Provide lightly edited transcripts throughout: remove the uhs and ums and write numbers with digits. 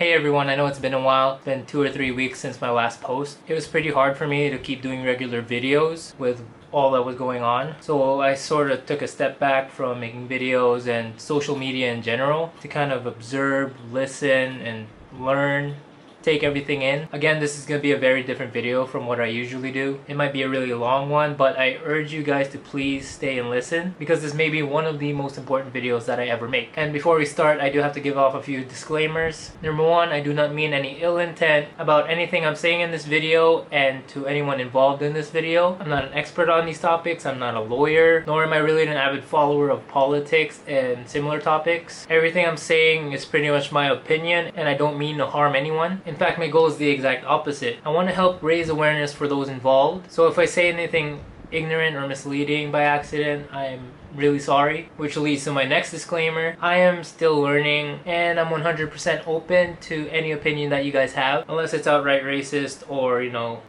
Hey everyone, I know it's been a while. It's been 2 or 3 weeks since my last post. It was pretty hard for me to keep doing regular videos with all that was going on. So I sort of took a step back from making videos and social media in general to kind of observe, listen, and learn. Take everything in. Again, this is going to be a very different video from what I usually do. It might be a really long one, but I urge you guys to please stay and listen because this may be one of the most important videos that I ever make. And before we start, I do have to give off a few disclaimers. Number one, I do not mean any ill intent about anything I'm saying in this video and to anyone involved in this video. I'm not an expert on these topics. I'm not a lawyer, nor am I really an avid follower of politics and similar topics. Everything I'm saying is pretty much my opinion and I don't mean to harm anyone. In fact, my goal is the exact opposite. I want to help raise awareness for those involved. So if I say anything ignorant or misleading by accident, I'm really sorry. Which leads to my next disclaimer. I am still learning and I'm 100% open to any opinion that you guys have, unless it's outright racist or,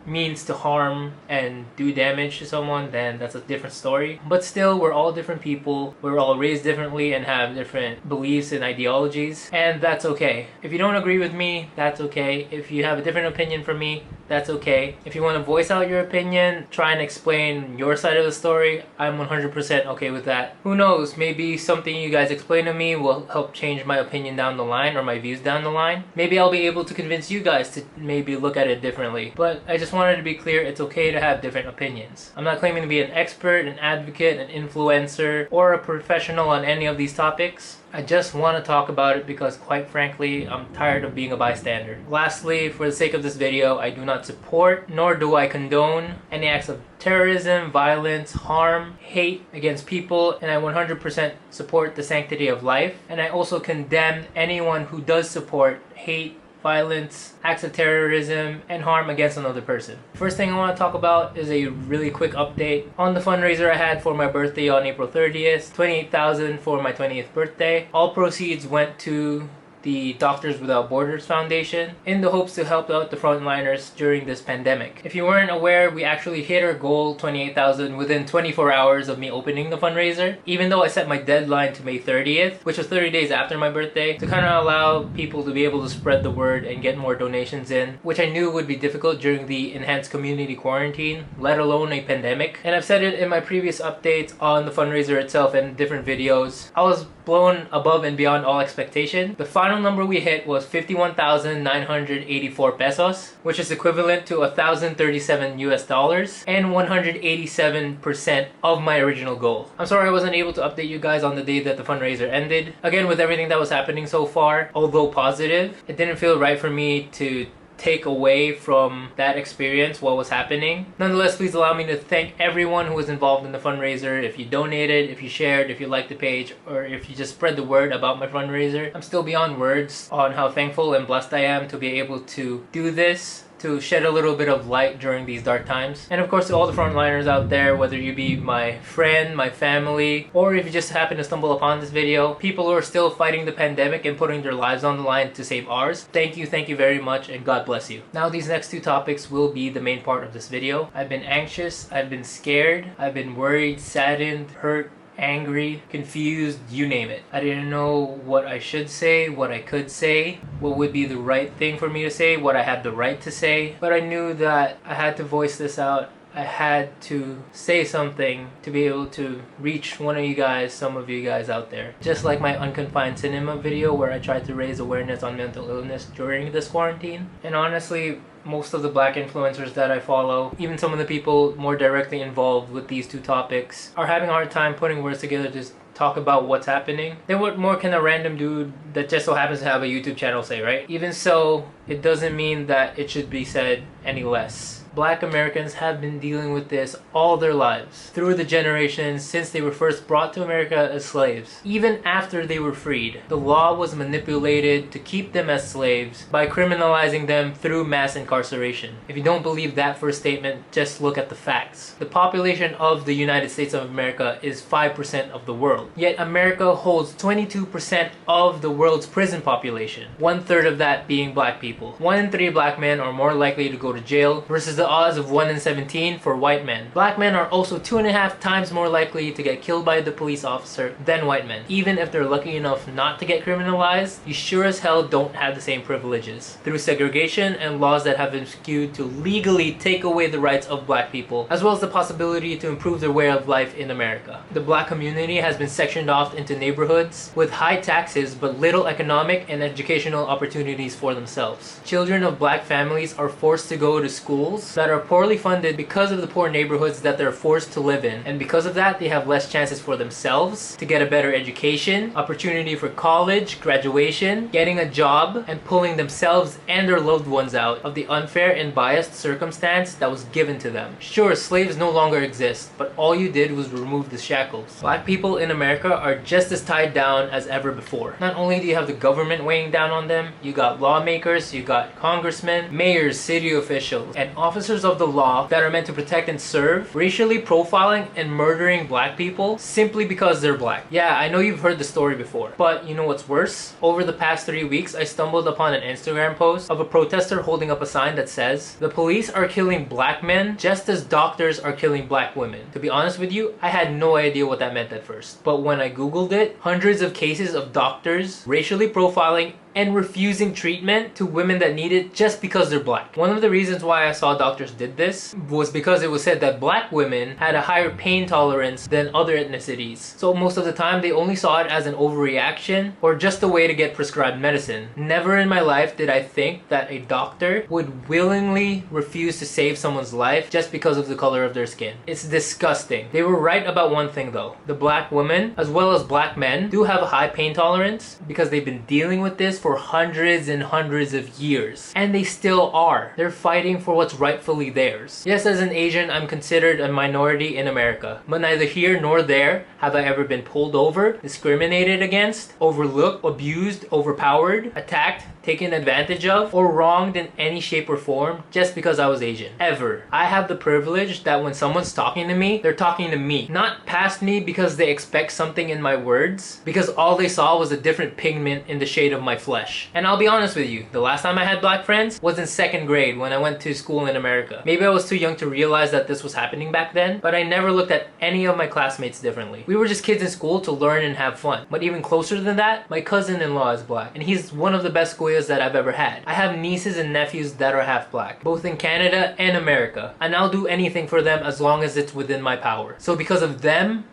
means to harm and do damage to someone, then that's a different story. But still, we're all different people. We're all raised differently and have different beliefs and ideologies, and that's okay. If you don't agree with me, that's okay. If you have a different opinion from me, that's okay. If you want to voice out your opinion, try and explain your side of the story, I'm 100% okay with that. Who knows, maybe something you guys explain to me will help change my opinion down the line or my views down the line. Maybe I'll be able to convince you guys to maybe look at it differently. But I just wanted to be clear, it's okay to have different opinions. I'm not claiming to be an expert, an advocate, an influencer, or a professional on any of these topics. I just want to talk about it because, quite frankly, I'm tired of being a bystander. Lastly, for the sake of this video, I do not support nor do I condone any acts of terrorism, violence, harm, hate against people, and I 100% support the sanctity of life. And I also condemn anyone who does support hate, violence, acts of terrorism, and harm against another person. First thing I want to talk about is a really quick update on the fundraiser I had for my birthday on April 30th. $28,000 for my 20th birthday. All proceeds went to the Doctors Without Borders Foundation in the hopes to help out the frontliners during this pandemic. If you weren't aware, we actually hit our goal, $28,000, within 24 hours of me opening the fundraiser, even though I set my deadline to May 30th, which was 30 days after my birthday, to kind of allow people to be able to spread the word and get more donations in, which I knew would be difficult during the enhanced community quarantine, let alone a pandemic. And I've said it in my previous updates on the fundraiser itself and different videos. I was blown above and beyond all expectation. The final number we hit was 51,984 pesos, which is equivalent to 1,037 US dollars and 187% of my original goal. I'm sorry I wasn't able to update you guys on the day that the fundraiser ended. Again, with everything that was happening so far, although positive, it didn't feel right for me to take away from that experience what was happening. Nonetheless, please allow me to thank everyone who was involved in the fundraiser. If you donated, if you shared, if you liked the page, or if you just spread the word about my fundraiser. I'm still beyond words on how thankful and blessed I am to be able to do this, to shed a little bit of light during these dark times. And of course, to all the frontliners out there, whether you be my friend, my family, or if you just happen to stumble upon this video, people who are still fighting the pandemic and putting their lives on the line to save ours, thank you very much, and God bless you. Now, these next two topics will be the main part of this video. I've been anxious, I've been scared, I've been worried, saddened, hurt, angry, confused, you name it. I didn't know what I should say, what I could say, what would be the right thing for me to say, what I had the right to say, but I knew that I had to voice this out. I had to say something to be able to reach one of you guys, some of you guys out there. Just like my Unconfined Cinema video where I tried to raise awareness on mental illness during this quarantine. And honestly, most of the black influencers that I follow, even some of the people more directly involved with these two topics, are having a hard time putting words together to talk about what's happening. Then what more can a random dude that just so happens to have a YouTube channel say, right? Even so, it doesn't mean that it should be said any less. Black Americans have been dealing with this all their lives, through the generations since they were first brought to America as slaves. Even after they were freed, the law was manipulated to keep them as slaves by criminalizing them through mass incarceration. If you don't believe that first statement, just look at the facts. The population of the United States of America is 5% of the world. Yet America holds 22% of the world's prison population, 1/3 of that being black people. 1 in 3 black men are more likely to go go to jail versus the odds of 1 in 17 for white men. Black men are also 2.5 times more likely to get killed by the police officer than white men. Even if they're lucky enough not to get criminalized, you sure as hell don't have the same privileges. Through segregation and laws that have been skewed to legally take away the rights of black people, as well as the possibility to improve their way of life in America. The black community has been sectioned off into neighborhoods with high taxes but little economic and educational opportunities for themselves. Children of black families are forced to go to schools that are poorly funded because of the poor neighborhoods that they're forced to live in, and because of that they have less chances for themselves to get a better education, opportunity for college, graduation, getting a job, and pulling themselves and their loved ones out of the unfair and biased circumstance that was given to them. Sure, slaves no longer exist, but all you did was remove the shackles. Black people in America are just as tied down as ever before. Not only do you have the government weighing down on them, you got lawmakers, you got congressmen, mayors, city officials, and officers of the law that are meant to protect and serve, racially profiling and murdering black people simply because they're black. Yeah, I know you've heard the story before, but you know what's worse? Over the past 3 weeks, I stumbled upon an Instagram post of a protester holding up a sign that says, "The police are killing black men just as doctors are killing black women." To be honest with you, I had no idea what that meant at first. But when I googled it, hundreds of cases of doctors racially profiling and refusing treatment to women that need it just because they're black. One of the reasons why I saw doctors did this was because it was said that black women had a higher pain tolerance than other ethnicities. So most of the time they only saw it as an overreaction or just a way to get prescribed medicine. Never in my life did I think that a doctor would willingly refuse to save someone's life just because of the color of their skin. It's disgusting. They were right about one thing though. The black women, as well as black men, do have a high pain tolerance because they've been dealing with this for hundreds and hundreds of years. And they still are. They're fighting for what's rightfully theirs. Yes, as an Asian, I'm considered a minority in America. But neither here nor there have I ever been pulled over, discriminated against, overlooked, abused, overpowered, attacked, taken advantage of, or wronged in any shape or form just because I was Asian. Ever. I have the privilege that when someone's talking to me, they're talking to me. Not past me because they expect something in my words, because all they saw was a different pigment in the shade of my flesh. And I'll be honest with you, the last time I had black friends was in 2nd grade when I went to school in America. Maybe I was too young to realize that this was happening back then, but I never looked at any of my classmates differently. We were just kids in school to learn and have fun. But even closer than that, my cousin-in-law is black, and he's one of the best kuya that I've ever had. I have nieces and nephews that are half black, both in Canada and America, and I'll do anything for them as long as it's within my power. So because of them,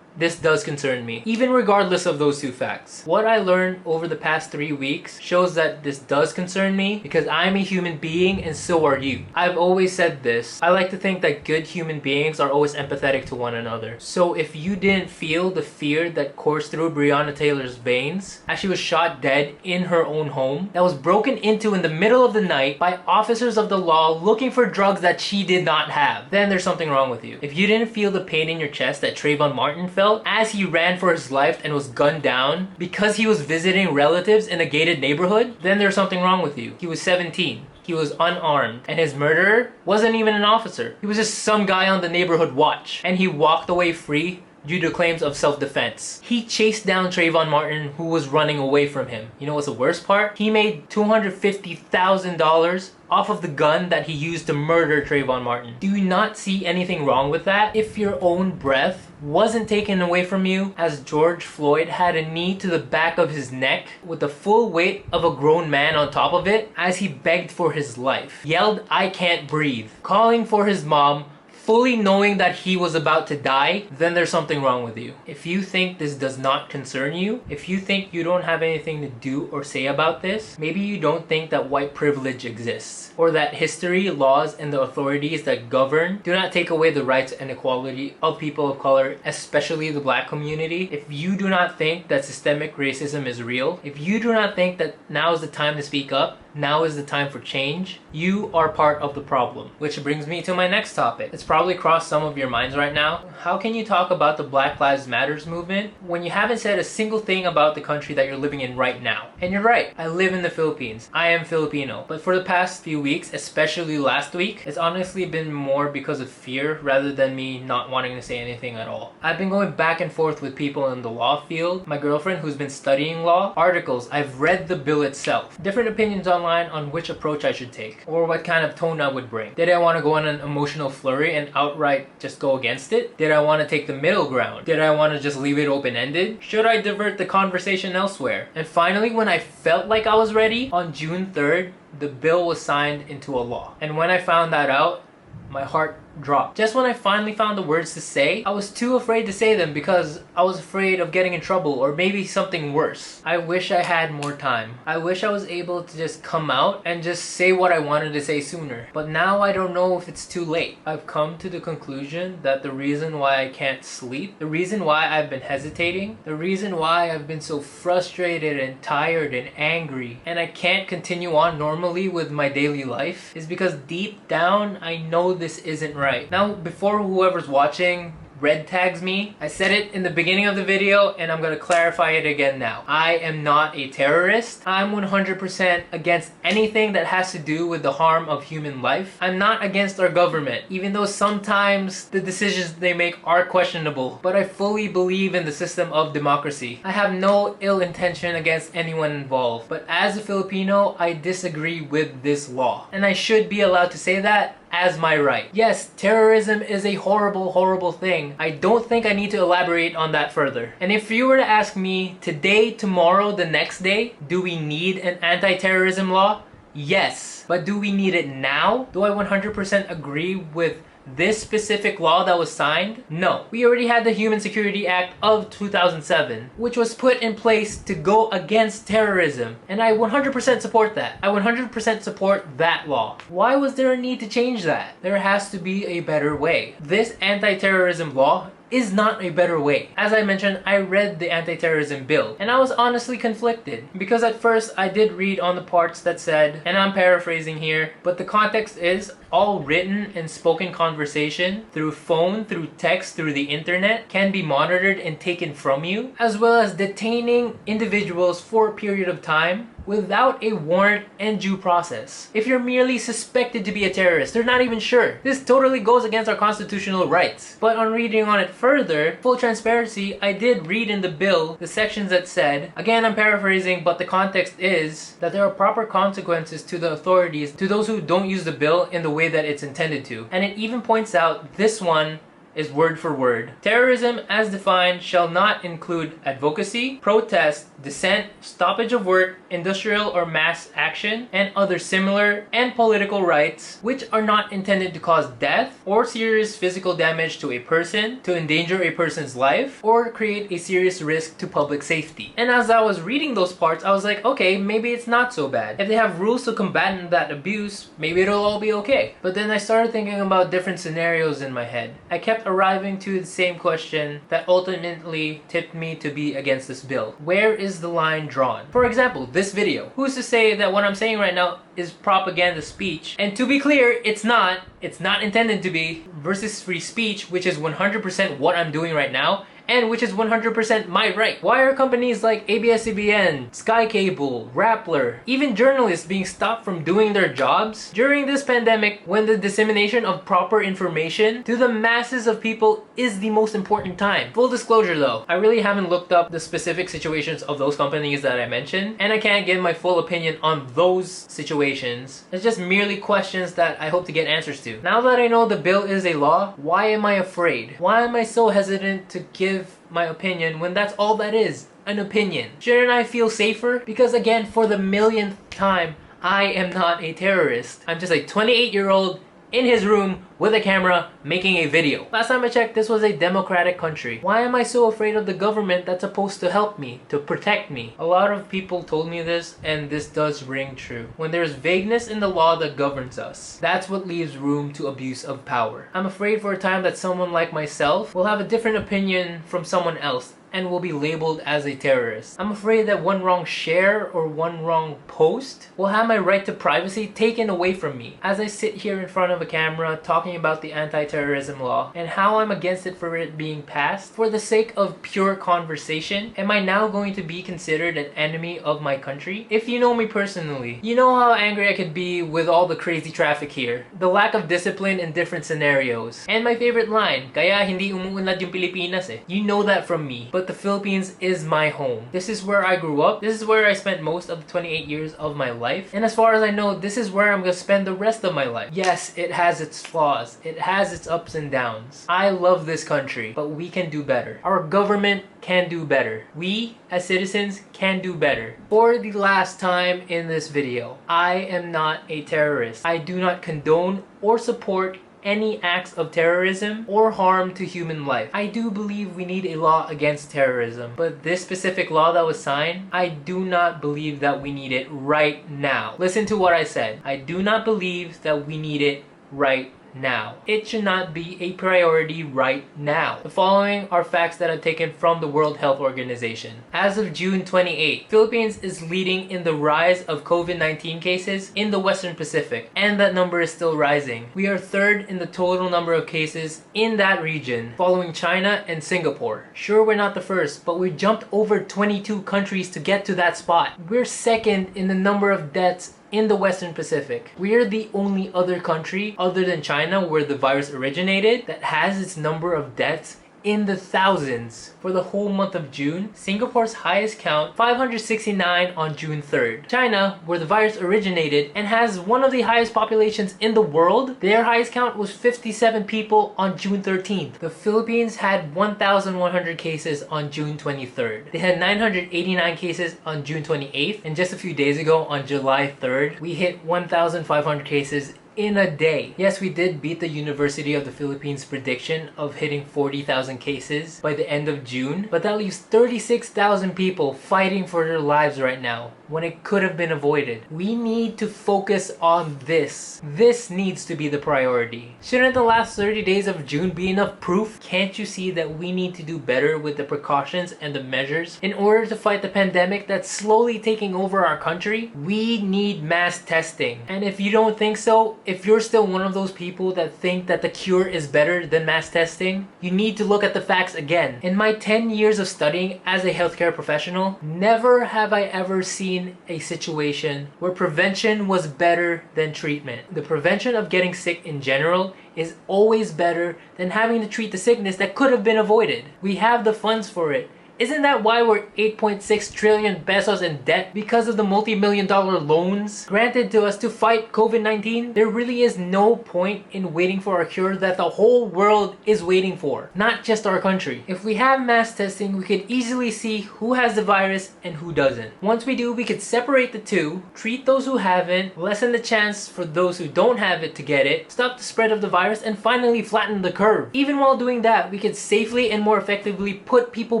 this does concern me, even regardless of those two facts. What I learned over the past 3 weeks shows that this does concern me because I'm a human being and so are you. I've always said this. I like to think that good human beings are always empathetic to one another. So if you didn't feel the fear that coursed through Breonna Taylor's veins as she was shot dead in her own home, that was broken into in the middle of the night by officers of the law looking for drugs that she did not have, then there's something wrong with you. If you didn't feel the pain in your chest that Trayvon Martin felt as he ran for his life and was gunned down because he was visiting relatives in a gated neighborhood, then there's something wrong with you. He was 17. He was unarmed, and his murderer wasn't even an officer. He was just some guy on the neighborhood watch, and he walked away free due to claims of self-defense. He chased down Trayvon Martin, who was running away from him. You know what's the worst part? He made $250,000 off of the gun that he used to murder Trayvon Martin. Do you not see anything wrong with that? If your own breath wasn't taken away from you as George Floyd had a knee to the back of his neck with the full weight of a grown man on top of it as he begged for his life, yelled, "I can't breathe," calling for his mom, fully knowing that he was about to die, then there's something wrong with you. If you think this does not concern you, if you think you don't have anything to do or say about this, maybe you don't think that white privilege exists, or that history, laws, and the authorities that govern do not take away the rights and equality of people of color, especially the black community. If you do not think that systemic racism is real, if you do not think that now is the time to speak up, now is the time for change, you are part of the problem. Which brings me to my next topic. It's probably crossed some of your minds right now. How can you talk about the Black Lives Matters movement when you haven't said a single thing about the country that you're living in right now? And you're right, I live in the Philippines. I am Filipino. But for the past few weeks, especially last week, it's honestly been more because of fear rather than me not wanting to say anything at all. I've been going back and forth with people in the law field, my girlfriend who's been studying law, articles, I've read the bill itself, different opinions online on which approach I should take, or what kind of tone I would bring. Did I want to go on an emotional flurry and outright just go against it? Did I want to take the middle ground? Did I want to just leave it open-ended? Should I divert the conversation elsewhere? And finally, when I felt like I was ready, on June 3rd, the bill was signed into a law. And when I found that out, my heart dropped. Just when I finally found the words to say, I was too afraid to say them because I was afraid of getting in trouble or maybe something worse. I wish I had more time. I wish I was able to just come out and just say what I wanted to say sooner. But now I don't know if it's too late. I've come to the conclusion that the reason why I can't sleep, the reason why I've been hesitating, the reason why I've been so frustrated and tired and angry and I can't continue on normally with my daily life is because deep down I know this isn't right. Now, before whoever's watching red tags me, I said it in the beginning of the video and I'm gonna clarify it again now. I am not a terrorist. I'm 100% against anything that has to do with the harm of human life. I'm not against our government, even though sometimes the decisions they make are questionable, but I fully believe in the system of democracy. I have no ill intention against anyone involved, but as a Filipino, I disagree with this law. And I should be allowed to say that as my right. Yes, terrorism is a horrible, horrible thing. I don't think I need to elaborate on that further. And if you were to ask me today, tomorrow, the next day, do we need an anti-terrorism law? Yes. But do we need it now? Do I 100% agree with this specific law that was signed? No. We already had the Human Security Act of 2007, which was put in place to go against terrorism. And I 100% support that. I 100% support that law. Why was there a need to change that? There has to be a better way. This anti-terrorism law is not a better way. As I mentioned, I read the anti-terrorism bill and I was honestly conflicted because at first I did read on the parts that said, and I'm paraphrasing here, but the context is all written and spoken conversation through phone, through text, through the internet can be monitored and taken from you, as well as detaining individuals for a period of time without a warrant and due process. If you're merely suspected to be a terrorist, they're not even sure. This totally goes against our constitutional rights. But on reading on it further, full transparency, I did read in the bill the sections that said, again I'm paraphrasing, but the context is that there are proper consequences to the authorities, to those who don't use the bill in the way that it's intended to. And it even points out this one is word for word. Terrorism as defined shall not include advocacy, protest, dissent, stoppage of work, industrial or mass action, and other similar and political rights which are not intended to cause death or serious physical damage to a person, to endanger a person's life, or create a serious risk to public safety. And as I was reading those parts, I was like, okay, maybe it's not so bad. If they have rules to combat that abuse, maybe it'll all be okay. But then I started thinking about different scenarios in my head. I kept arriving to the same question that ultimately tipped me to be against this bill. Where is the line drawn? For example, this video. Who's to say that what I'm saying right now is propaganda speech? And to be clear, it's not intended to be, versus free speech, which is 100% what I'm doing right now, and which is 100% my right. Why are companies like ABS-CBN, Sky Cable, Rappler, even journalists being stopped from doing their jobs during this pandemic when the dissemination of proper information to the masses of people is the most important time? Full disclosure though, I really haven't looked up the specific situations of those companies that I mentioned, and I can't give my full opinion on those situations. It's just merely questions that I hope to get answers to. Now that I know the bill is a law, why am I afraid? Why am I so hesitant to give my opinion when that's all that is, an opinion? Shouldn't I feel safer? Because again, for the millionth time, I am not a terrorist. I'm just a 28-year-old in his room with a camera making a video. Last time I checked, this was a democratic country. Why am I so afraid of the government that's supposed to help me, to protect me? A lot of people told me this, and this does ring true. When there's vagueness in the law that governs us, that's what leaves room to abuse of power. I'm afraid for a time that someone like myself will have a different opinion from someone else and will be labeled as a terrorist. I'm afraid that one wrong share or one wrong post will have my right to privacy taken away from me as I sit here in front of a camera talking about the anti-terrorism anti-terrorism law and how I'm against it for it being passed for the sake of pure conversation, am I now going to be considered an enemy of my country? If you know me personally, you know how angry I could be with all the crazy traffic here, the lack of discipline in different scenarios, and my favorite line, kaya hindi umuunlad yung Pilipinas eh. You know that from me, but the Philippines is my home. This is where I grew up, this is where I spent most of the 28 years of my life, and as far as I know, this is where I'm gonna spend the rest of my life. Yes, it has its flaws, it has its ups and downs. I love this country, but we can do better. Our government can do better. We, as citizens, can do better. For the last time in this video, I am not a terrorist. I do not condone or support any acts of terrorism or harm to human life. I do believe we need a law against terrorism, but this specific law that was signed, I do not believe that we need it right now. Listen to what I said. I do not believe that we need it right now. It should not be a priority right now. The following are facts that I've taken from the World Health Organization. As of June 28, Philippines is leading in the rise of COVID-19 cases in the Western Pacific, and that number is still rising. We are third in the total number of cases in that region, following China and Singapore. Sure, we're not the first, but we jumped over 22 countries to get to that spot. We're second in the number of deaths in the Western Pacific. We are the only other country other than China where the virus originated that has its number of deaths in the thousands. For the whole month of June, Singapore's highest count, 569 on June 3rd. China, where the virus originated and has one of the highest populations in the world, their highest count was 57 people on June 13th. The Philippines had 1,100 cases on June 23rd. They had 989 cases on June 28th, and just a few days ago on July 3rd, we hit 1,500 cases in a day. Yes, we did beat the University of the Philippines prediction of hitting 40,000 cases by the end of June, but that leaves 36,000 people fighting for their lives right now when it could have been avoided. We need to focus on this. This needs to be the priority. Shouldn't the last 30 days of June be enough proof? Can't you see that we need to do better with the precautions and the measures in order to fight the pandemic that's slowly taking over our country? We need mass testing. And if you don't think so, if you're still one of those people that think that the cure is better than mass testing, you need to look at the facts again. In my 10 years of studying as a healthcare professional, never have I ever seen a situation where prevention was better than treatment. The prevention of getting sick in general is always better than having to treat the sickness that could have been avoided. We have the funds for it. Isn't that why we're 8.6 trillion pesos in debt because of the multi-million-dollar loans granted to us to fight COVID-19? There really is no point in waiting for a cure that the whole world is waiting for, not just our country. If we have mass testing, we could easily see who has the virus and who doesn't. Once we do, we could separate the two, treat those who haven't, lessen the chance for those who don't have it to get it, stop the spread of the virus, and finally flatten the curve. Even while doing that, we could safely and more effectively put people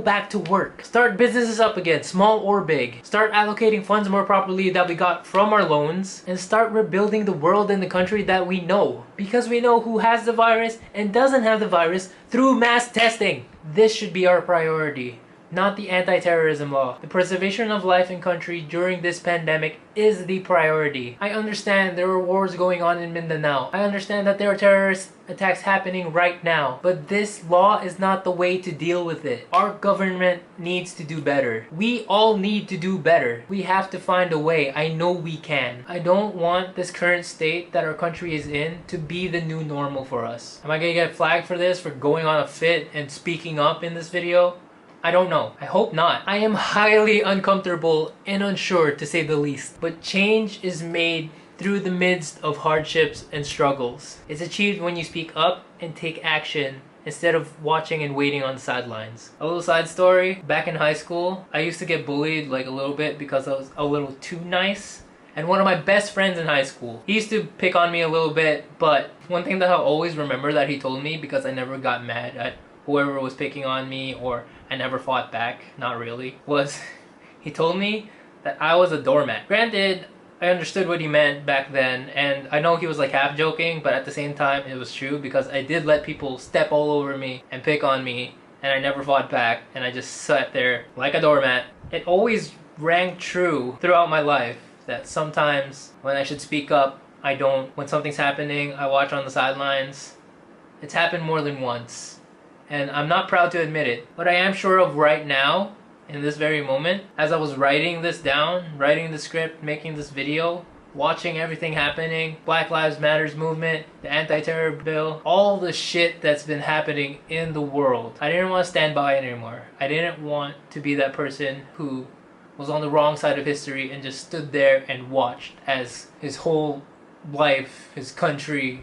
back to work. Start businesses up again, small or big. Start allocating funds more properly that we got from our loans, and start rebuilding the world and the country that we know. Because we know who has the virus and doesn't have the virus through mass testing. This should be our priority, not the anti-terrorism law. The preservation of life and country during this pandemic is the priority. I understand there are wars going on in Mindanao. I understand that there are terrorist attacks happening right now. But this law is not the way to deal with it. Our government needs to do better. We all need to do better. We have to find a way. I know we can. I don't want this current state that our country is in to be the new normal for us. Am I gonna get flagged for this, for going on a fit and speaking up in this video? I don't know. I hope not. I am highly uncomfortable and unsure, to say the least. But change is made through the midst of hardships and struggles. It's achieved when you speak up and take action instead of watching and waiting on the sidelines. A little side story. Back in high school, I used to get bullied like a little bit because I was a little too nice. And one of my best friends in high school, he used to pick on me a little bit, but one thing that I'll always remember that he told me, because I never got mad at whoever was picking on me, or I never fought back, not really, was he told me that I was a doormat. Granted, I understood what he meant back then, and I know he was like half joking, but at the same time it was true, because I did let people step all over me and pick on me, and I never fought back, and I just sat there like a doormat. It always rang true throughout my life that sometimes when I should speak up, I don't. When something's happening, I watch on the sidelines. It's happened more than once. And I'm not proud to admit it. But I am sure of right now, in this very moment, as I was writing this down, writing the script, making this video, watching everything happening, Black Lives Matters movement, the anti-terror bill, all the shit that's been happening in the world. I didn't want to stand by it anymore. I didn't want to be that person who was on the wrong side of history and just stood there and watched as his whole life, his country,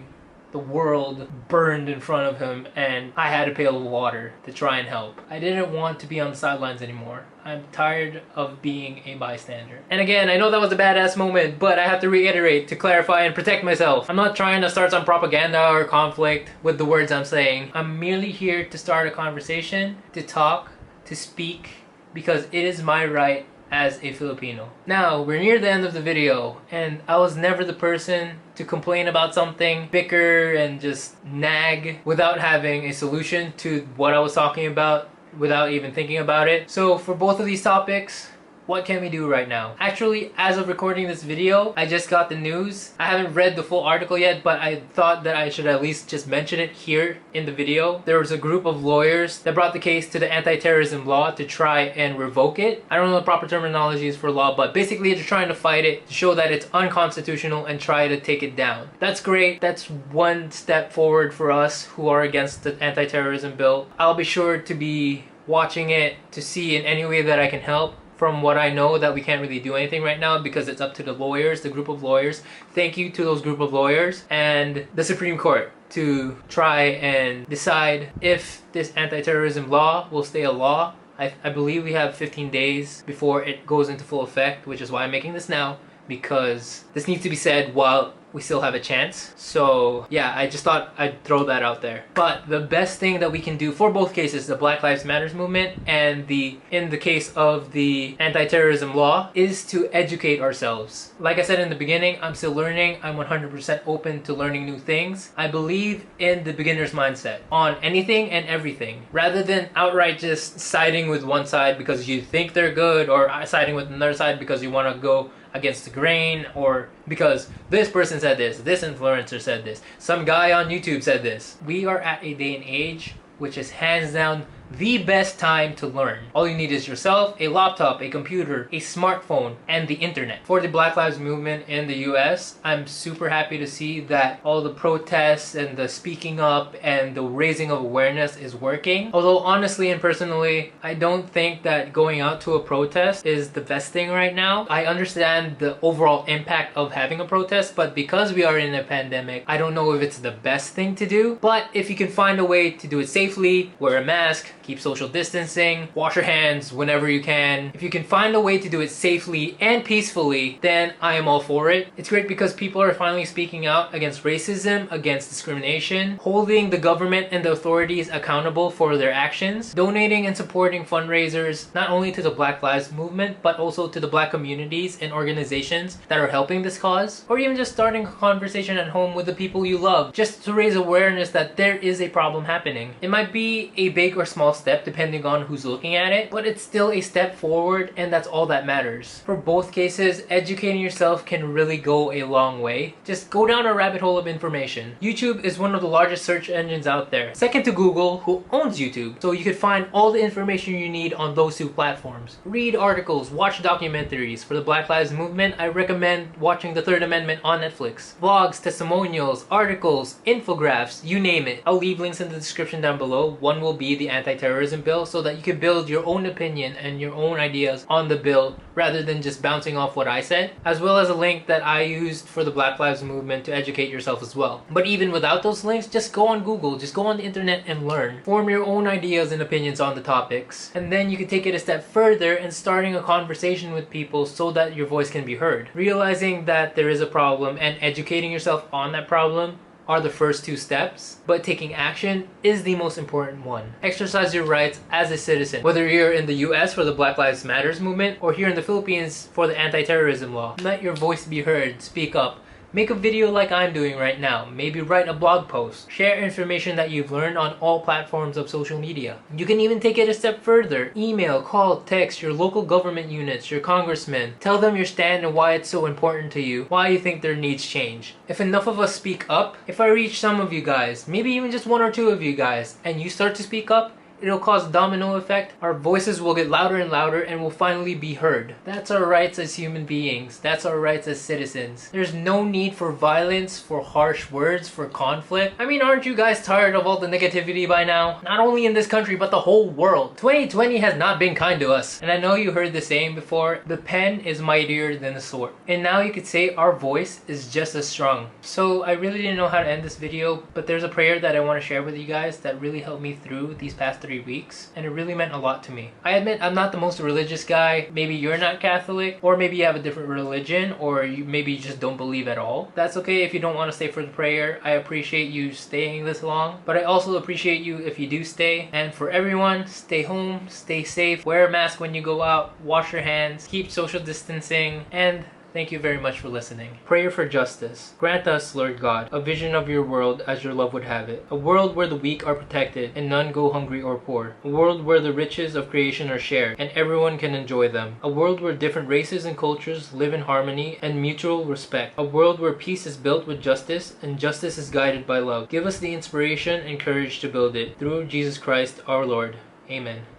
the world burned in front of him, and I had a pail of water to try and help. I didn't want to be on the sidelines anymore. I'm tired of being a bystander. And again, I know that was a badass moment, but I have to reiterate to clarify and protect myself. I'm not trying to start some propaganda or conflict with the words I'm saying. I'm merely here to start a conversation, to talk, to speak, because it is my right as a Filipino. Now, we're near the end of the video, and I was never the person to complain about something, bicker, and just nag without having a solution to what I was talking about, without even thinking about it. So for both of these topics, what can we do right now? Actually, as of recording this video, I just got the news. I haven't read the full article yet, but I thought that I should at least just mention it here in the video. There was a group of lawyers that brought the case to the anti-terrorism law to try and revoke it. I don't know the proper terminology is for law, but basically they're trying to fight it to show that it's unconstitutional and try to take it down. That's great. That's one step forward for us who are against the anti-terrorism bill. I'll be sure to be watching it to see in any way that I can help. From what I know, that we can't really do anything right now because it's up to the lawyers, the group of lawyers. Thank you to those group of lawyers and the Supreme Court to try and decide if this anti-terrorism law will stay a law. I believe we have 15 days before it goes into full effect, which is why I'm making this now, because this needs to be said while we still have a chance. So yeah, I just thought I'd throw that out there. But the best thing that we can do for both cases, the Black Lives Matters movement and in the case of the anti-terrorism law, is to educate ourselves. Like I said in the beginning, I'm still learning. I'm 100% open to learning new things. I believe in the beginner's mindset on anything and everything, rather than outright just siding with one side because you think they're good, or siding with another side because you want to go against the grain, or because this person said this influencer said this, some guy on YouTube said this. We are at a day and age which is hands down the best time to learn. All you need is yourself, a laptop, a computer, a smartphone, and the internet. For the Black Lives movement in the US, I'm super happy to see that all the protests and the speaking up and the raising of awareness is working. Although honestly and personally, I don't think that going out to a protest is the best thing right now. I understand the overall impact of having a protest, but because we are in a pandemic, I don't know if it's the best thing to do. But if you can find a way to do it safely, wear a mask, keep social distancing, wash your hands whenever you can. If you can find a way to do it safely and peacefully, then I am all for it. It's great because people are finally speaking out against racism, against discrimination, holding the government and the authorities accountable for their actions, donating and supporting fundraisers, not only to the Black Lives movement, but also to the Black communities and organizations that are helping this cause, or even just starting a conversation at home with the people you love, just to raise awareness that there is a problem happening. It might be a big or small step depending on who's looking at it, but it's still a step forward, and that's all that matters. For both cases, educating yourself can really go a long way. Just go down a rabbit hole of information. YouTube is one of the largest search engines out there, second to Google, who owns YouTube, so you can find all the information you need on those two platforms. Read articles, watch documentaries. For the Black Lives movement, I recommend watching The Third Amendment on Netflix. Vlogs, testimonials, articles, infographics, you name it. I'll leave links in the description down below. One will be the anti-terrorism bill, so that you can build your own opinion and your own ideas on the bill rather than just bouncing off what I said, as well as a link that I used for the Black Lives movement to educate yourself as well. But even without those links, just go on Google, just go on the internet and learn. Form your own ideas and opinions on the topics, and then you can take it a step further and starting a conversation with people so that your voice can be heard. Realizing that there is a problem and educating yourself on that problem are the first two steps, but taking action is the most important one. Exercise your rights as a citizen, whether you're in the US for the Black Lives Matters movement or here in the Philippines for the anti-terrorism law. Let your voice be heard, speak up, Make a video like I'm doing right now. Maybe write a blog post. Share information that you've learned on all platforms of social media. You can even take it a step further. Email, call, text your local government units, your congressmen. Tell them your stand and why it's so important to you, why you think their needs change. If enough of us speak up, if I reach some of you guys, maybe even just one or two of you guys, and you start to speak up, it'll cause domino effect. Our voices will get louder and louder and will finally be heard. That's our rights as human beings. That's our rights as citizens. There's no need for violence, for harsh words, for conflict. I mean, aren't you guys tired of all the negativity by now? Not only in this country, but the whole world. 2020 has not been kind to us. And I know you heard the saying before, the pen is mightier than the sword. And now you could say our voice is just as strong. So I really didn't know how to end this video, but there's a prayer that I want to share with you guys that really helped me through these past 3 weeks, and it really meant a lot to me. I admit I'm not the most religious guy. Maybe you're not Catholic, or maybe you have a different religion, or maybe you just don't believe at all. That's okay if you don't want to stay for the prayer. I appreciate you staying this long, but I also appreciate you if you do stay. And for everyone, stay home, stay safe, wear a mask when you go out, wash your hands, keep social distancing, and thank you very much for listening. Prayer for justice. Grant us, Lord God, a vision of your world as your love would have it. A world where the weak are protected and none go hungry or poor. A world where the riches of creation are shared and everyone can enjoy them. A world where different races and cultures live in harmony and mutual respect. A world where peace is built with justice and justice is guided by love. Give us the inspiration and courage to build it. Through Jesus Christ our Lord. Amen.